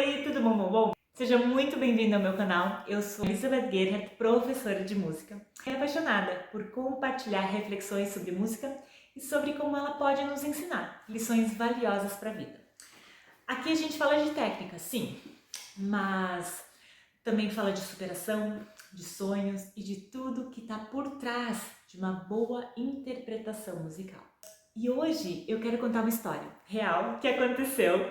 Oi, tudo bom, bom, bom? Seja muito bem-vindo ao meu canal. Eu sou Elizabeth Gerhardt, professora de música. Sou apaixonada por compartilhar reflexões sobre música e sobre como ela pode nos ensinar lições valiosas para a vida. Aqui a gente fala de técnica, sim, mas também fala de superação, de sonhos e de tudo que está por trás de uma boa interpretação musical. E hoje eu quero contar uma história real que aconteceu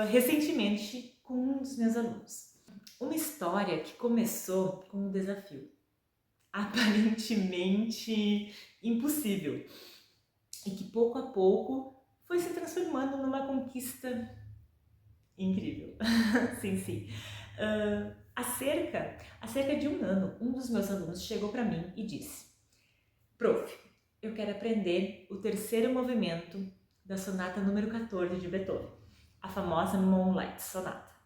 recentemente com um dos meus alunos. Uma história que começou com um desafio aparentemente impossível e que pouco a pouco foi se transformando numa conquista incrível. Sim, sim. Há cerca de um ano, um dos meus alunos chegou para mim e disse: Prof, eu quero aprender o terceiro movimento da sonata número 14 de Beethoven, a famosa Moonlight Sonata.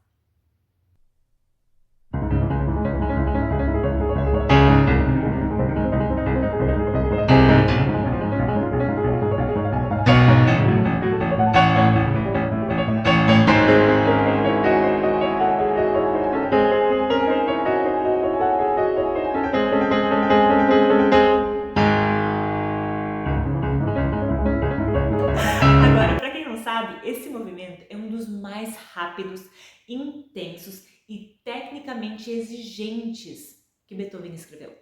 Agora, para quem não sabe, esse movimento é um dos mais rápidos, intensos e tecnicamente exigentes que Beethoven escreveu.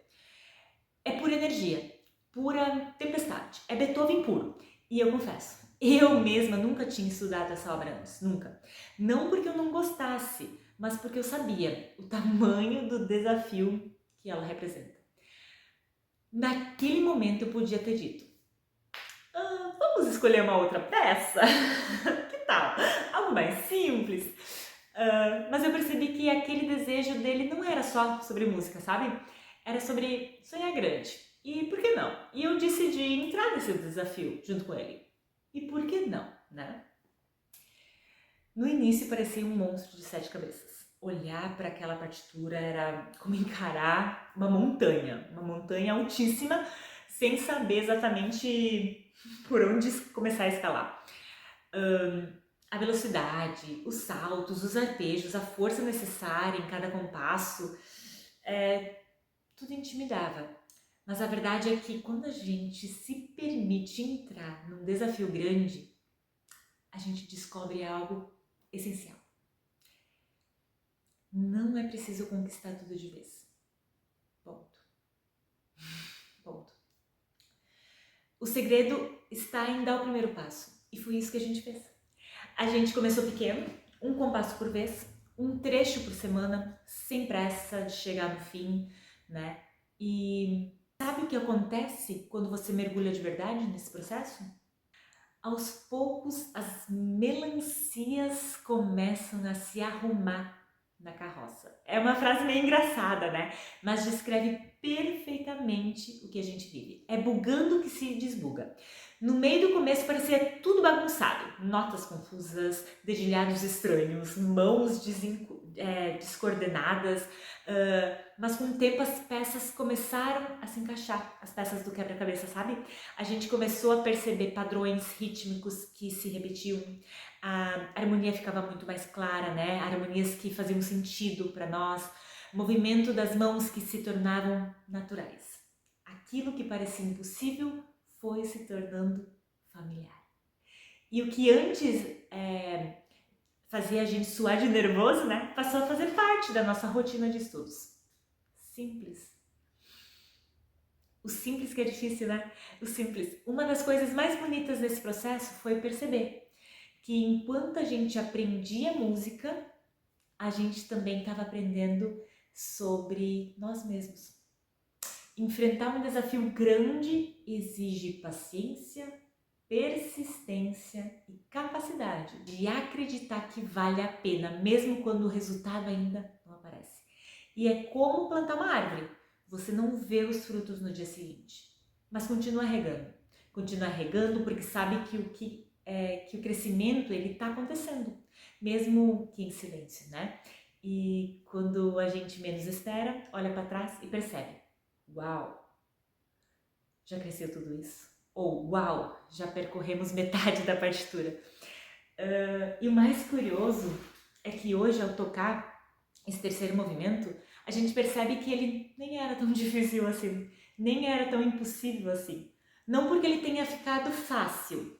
É pura energia, pura tempestade, é Beethoven puro. E eu confesso, eu mesma nunca tinha estudado essa obra antes, nunca. Não porque eu não gostasse, mas porque eu sabia o tamanho do desafio que ela representa. Naquele momento eu podia ter dito: vamos escolher uma outra peça? Que tal? Algo mais simples? Mas eu percebi que aquele desejo dele não era só sobre música, sabe? Era sobre sonhar grande. E por que não? E eu decidi entrar nesse desafio junto com ele. E por que não, né? No início parecia um monstro de 7 cabeças. Olhar para aquela partitura era como encarar uma montanha altíssima, sem saber exatamente por onde começar a escalar. A velocidade, os saltos, os arpejos, a força necessária em cada compasso, tudo intimidava. Mas a verdade é que quando a gente se permite entrar num desafio grande, a gente descobre algo essencial. Não é preciso conquistar tudo de vez. Ponto. Ponto. O segredo está em dar o primeiro passo. E foi isso que a gente fez. A gente começou pequeno, um compasso por vez, um trecho por semana, sem pressa de chegar no fim, né? E sabe o que acontece quando você mergulha de verdade nesse processo? Aos poucos, as melancias começam a se arrumar na carroça. É uma frase meio engraçada, né? Mas descreve perfeitamente o que a gente vive. É bugando que se desbuga. No meio do começo parecia tudo bagunçado. Notas confusas, dedilhados estranhos, mãos descoordenadas. Mas com o tempo as peças começaram a se encaixar. As peças do quebra-cabeça, sabe? A gente começou a perceber padrões rítmicos que se repetiam. A harmonia ficava muito mais clara, né? Harmonias que faziam sentido para nós, movimento das mãos que se tornavam naturais. Aquilo que parecia impossível foi se tornando familiar. E o que antes fazia a gente suar de nervoso, né? Passou a fazer parte da nossa rotina de estudos. Simples. O simples que é difícil, né? O simples. Uma das coisas mais bonitas desse processo foi perceber que enquanto a gente aprendia música, a gente também estava aprendendo sobre nós mesmos. Enfrentar um desafio grande exige paciência, persistência e capacidade de acreditar que vale a pena, mesmo quando o resultado ainda não aparece. E é como plantar uma árvore. Você não vê os frutos no dia seguinte, mas continua regando. Continua regando porque sabe que o crescimento ele está acontecendo, mesmo que em silêncio, né? E quando a gente menos espera, olha para trás e percebe: uau, já cresceu tudo isso? Ou uau, já percorremos metade da partitura. E o mais curioso é que hoje, ao tocar esse terceiro movimento, a gente percebe que ele nem era tão difícil assim, nem era tão impossível assim. Não porque ele tenha ficado fácil,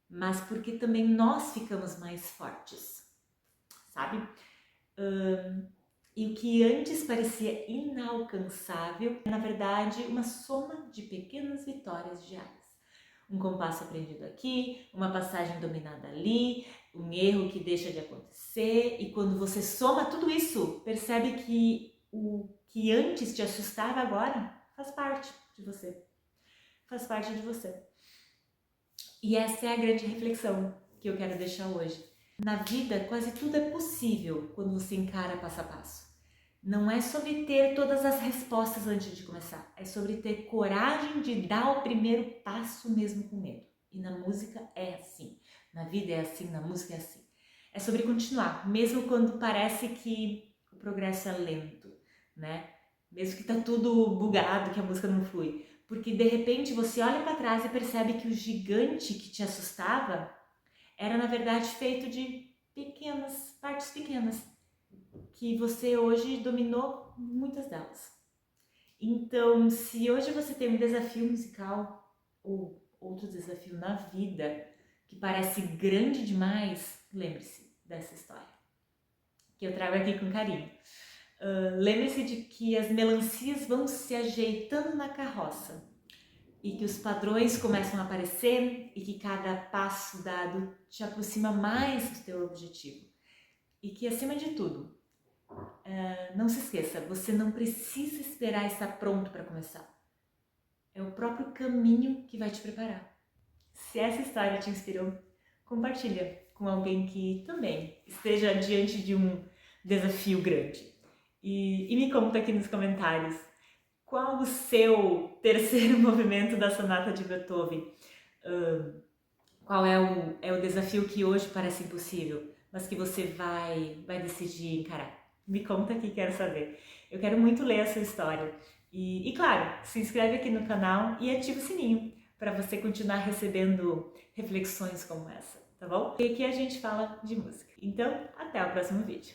mas porque também nós ficamos mais fortes, sabe? E o que antes parecia inalcançável é, na verdade, uma soma de pequenas vitórias diárias. Um compasso aprendido aqui, uma passagem dominada ali, um erro que deixa de acontecer, e quando você soma tudo isso, percebe que o que antes te assustava agora faz parte de você. Faz parte de você. E essa é a grande reflexão que eu quero deixar hoje. Na vida, quase tudo é possível quando você encara passo a passo. Não é sobre ter todas as respostas antes de começar, é sobre ter coragem de dar o primeiro passo mesmo com medo. E na música é assim, na vida é assim, na música é assim. É sobre continuar, mesmo quando parece que o progresso é lento, né? Mesmo que tá tudo bugado, que a música não flui. Porque de repente você olha para trás e percebe que o gigante que te assustava era na verdade feito de pequenas, partes pequenas, que você hoje dominou muitas delas. Então, se hoje você tem um desafio musical ou outro desafio na vida que parece grande demais, lembre-se dessa história, que eu trago aqui com carinho. Lembre-se de que as melancias vão se ajeitando na carroça e que os padrões começam a aparecer e que cada passo dado te aproxima mais do teu objetivo. E que, acima de tudo, não se esqueça, você não precisa esperar estar pronto para começar. É o próprio caminho que vai te preparar. Se essa história te inspirou, compartilha com alguém que também esteja diante de um desafio grande. E me conta aqui nos comentários qual o seu terceiro movimento da sonata de Beethoven. Qual é o desafio que hoje parece impossível, mas que você vai decidir encarar. Me conta aqui, quero saber. Eu quero muito ler a sua história. E claro, se inscreve aqui no canal e ativa o sininho para você continuar recebendo reflexões como essa, tá bom? E aqui a gente fala de música. Então, até o próximo vídeo.